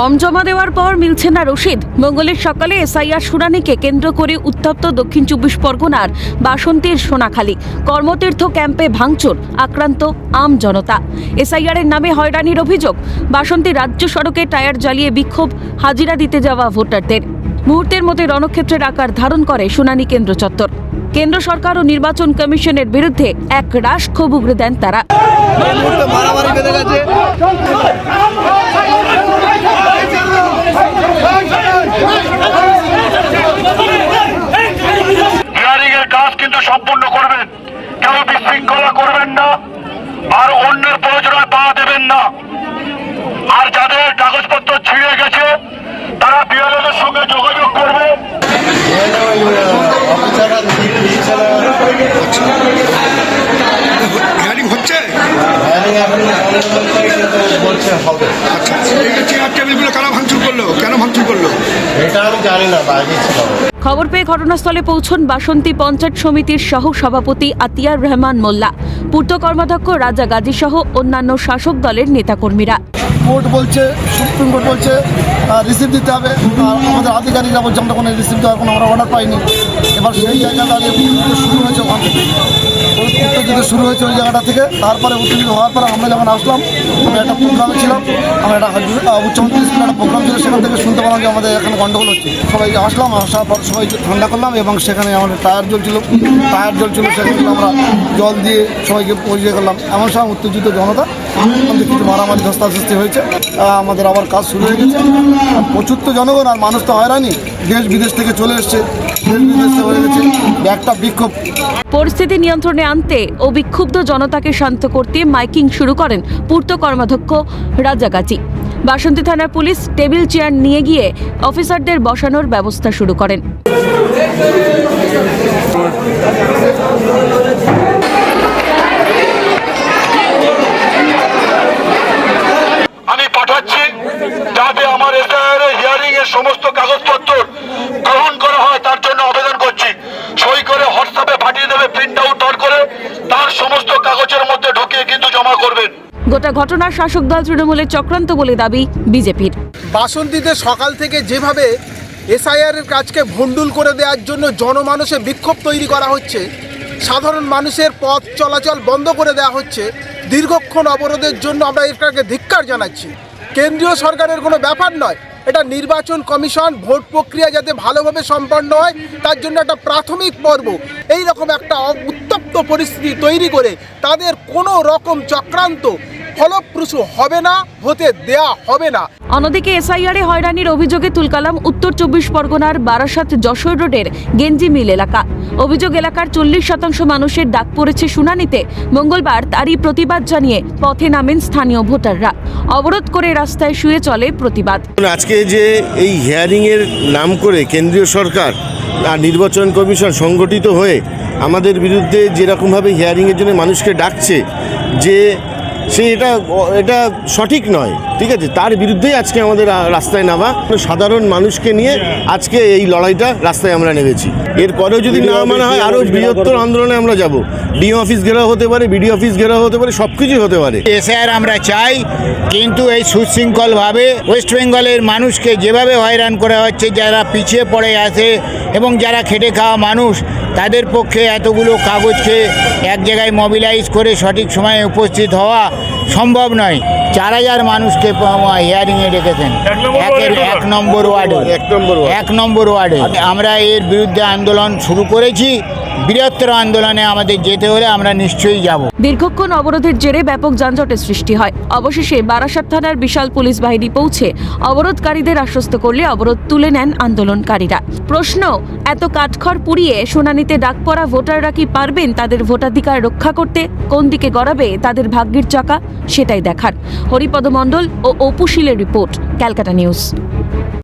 Form জমা দেওয়ার পর মিলছে না রসিদ। মঙ্গলের সকালে এসআইআর শুনানিকে কেন্দ্র করে উত্তপ্ত দক্ষিণ 24 পরগনার বাসন্তীর সোনাখালী কর্মতীর্থ ক্যাম্পে ভাঙচুর, আক্রান্ত আম জনতা। এসআইআরের নামে হয়রানির অভিযোগ। বাসন্তী রাজ্য সড়কে টায়ার জ্বালিয়ে বিক্ষোভ, হাজিরা দিতে যাওয়া ভোটারদের। মুহূর্তের মধ্যে রণক্ষেত্রের আকার ধারণ করে শুনানি কেন্দ্র চত্বর। কেন্দ্র সরকার ও নির্বাচন কমিশনের বিরুদ্ধে এক রাশ ক্ষোভ উগরে দেন তারা। কাজ কিন্তু সম্পূর্ণ করবেন, কেউ বিশৃঙ্খলা করবেন না, আর অন্যের প্রয়োজনে পা দেবেন না। আর যাদের কাগজপত্র ছিঁড়ে গেছে তারা বিএলএর সঙ্গে যোগাযোগ করবে। খবর পেয়ে ঘটনাস্থলে পৌঁছন বাসন্তী পঞ্চায়েত সমিতির সহ সভাপতি আতিয়ার রহমান মোল্লা, পূর্ত কর্মাধ্যক্ষ রাজা গাজী সহ অন্যান্য শাসক দলের নেতাকর্মীরা। কোর্ট বলছে, সুপ্রিম কোর্ট বলছে রিসিভ দিতে হবে। আমাদের আধিকারিকরা বলছে আমরা কোনো রিসিভ দেওয়ার কোনো আমরা অর্ডার পাইনি। এবার সেই জায়গা দাঁড়িয়ে শুরু হয়েছে ওখান থেকে, উত্তেজিত শুরু হয়েছে ওই জায়গাটা থেকে। তারপরে উত্তেজিত হওয়ার পরে আমরা যখন আসলাম, আমরা একটা প্রোগ্রামে ছিলাম, আমরা একটা উচ্চমাধ্যমিক স্কুলে একটা প্রোগ্রাম ছিল, সেখান থেকে শুনতে পেলাম যে আমাদের এখানে গন্ডগোল হচ্ছে। সবাই আসলাম, আসার পর সবাইকে ঠান্ডা করলাম এবং সেখানে আমাদের টায়ার জ্বলছিল, সেখানে আমরা জল দিয়ে সবাইকে পরিচয় করলাম। এমন সময় উত্তেজিত জনতা আমাদের কিছু মারামারি ধস্তাধস্তি হয়েছে। আমাদের আবার কাজ শুরু হয়ে গেছে। প্রচুর তো জনগণ, আর মানুষ তো হয়রানি, দেশ বিদেশ থেকে চলে এসছে, দেশ বিদেশে হয়ে গেছে একটা বিক্ষোভ। পরিস্থিতি নিয়ন্ত্রণে আনতে ও বিক্ষুব্ধ জনতাকে শান্ত করতে মাইকিং শুরু করেন পূর্ত কর্মাধ্যক্ষ রাজা গাজী। বাসন্তী থানার পুলিশ টেবিল চেয়ার নিয়ে গিয়ে অফিসারদের বসানোর ব্যবস্থা শুরু করেন। আমি পাঠাচ্ছি যাতে আমার এসআইআর হিয়ারিং এর সমস্ত কাগজপত্র গ্রহণ করা হয়, তার জন্য আবেদন করছি। সই করে হোয়াটসঅ্যাপে পাঠিয়ে দেবে, প্রিন্ট আউট করে তার সমস্ত কাগজের মধ্যে ঢুকিয়ে কিন্তু জমা করবেন। গোটা ঘটনার শাসক দল তৃণমূলের চক্রান্ত বলে দাবি বিজেপির। বাসন্তীতে সকাল থেকে যেভাবে এসআইআরের কাজকে ভণ্ডুল করে দেওয়ার জন্য জনমানসে বিক্ষোভ তৈরি করা হচ্ছে, সাধারণ মানুষের পথ চলাচল বন্ধ করে দেওয়া হচ্ছে, দীর্ঘক্ষণ অবরোধের জন্য আমরা এটাকে ধিক্কার জানাচ্ছি। কেন্দ্রীয় সরকারের কোনো ব্যাপার নয়, এটা নির্বাচন কমিশন ভোট প্রক্রিয়া যাতে ভালোভাবে সম্পন্ন হয় তার জন্য একটা প্রাথমিক পর্ব। এই রকম একটা উত্তপ্ত পরিস্থিতি তৈরি করে তাদের কোনো রকম চক্রান্ত ফলপ্রসূ হবে না, হতে দেয়া হবে না। অন্যদিকে এসআইআরে হয়রানির অভিযোগে তুলকালাম উত্তর 24 পরগনার বারাসাত যশোর রোডের গেঞ্জি মিল এলাকা। অভিযোগ এলাকার 40% মানুষের ডাক পড়েছে শুনানিতে। মঙ্গলবার তারই প্রতিবাদ জানিয়ে পথে নামেন স্থানীয় ভোটাররা। অবরোধ করে রাস্তায় শুয়ে চলে প্রতিবাদ। আজকে যে এই হিয়ারিংয়ের নাম করে কেন্দ্রীয় সরকার আর নির্বাচন কমিশন সংগঠিত হয়ে আমাদের বিরুদ্ধে যেরকমভাবে হিয়ারিংয়ের জন্য মানুষকে ডাকছে, যে এটা সঠিক নয়, ঠিক আছে, তার বিরুদ্ধেই আজকে আমাদের রাস্তায় নামা। সাধারণ মানুষকে নিয়ে আজকে এই লড়াইটা রাস্তায় আমরা নেমেছি। এরপরেও যদি না মানা হয় আরও বৃহত্তর আন্দোলনে আমরা যাব। ডিএম অফিস ঘেরাও হতে পারে, বিডিও অফিস ঘেরাও হতে পারে, সব কিছুই হতে পারে। এসআইআর আমরা চাই, কিন্তু এই সুশৃঙ্খলভাবে ওয়েস্ট বেঙ্গলের মানুষকে যেভাবে হয়রান করা হচ্ছে, যারা পিছিয়ে পড়ে আছে এবং যারা খেটে খাওয়া মানুষ, তাদের পক্ষে এতগুলো কাগজকে এক জায়গায় মোবিলাইজ করে সঠিক সময়ে উপস্থিত হওয়া সম্ভব নয়। 4000 মানুষকে হিয়ারিংয়ে ডেকেছেন এক নম্বর ওয়ার্ডে। আমরা এর বিরুদ্ধে আন্দোলন শুরু করেছি। বৃহত্তর আন্দোলনে আমাদের যেতে হলে আমরা নিশ্চয়ই যাব। দীর্ঘক্ষণ অবরোধের জেরে ব্যাপক যানজটের সৃষ্টি হয়। অবশেষে বারাসাত থানার বিশাল পুলিশ বাহিনী পৌঁছে অবরোধকারীদের আশ্বস্ত করলে অবরোধ তুলে নেন আন্দোলনকারীরা। প্রশ্ন, এত কাঠখড় পুড়িয়ে শুনানিতে ডাক পড়া ভোটাররা কি পারবেন তাদের ভোটাধিকার রক্ষা করতে? কোন দিকে গড়াবে তাদের ভাগ্যের চাকা, সেটাই দেখার। হরিপদ মণ্ডল ও অপু শীলের রিপোর্ট, ক্যালকাটা নিউজ।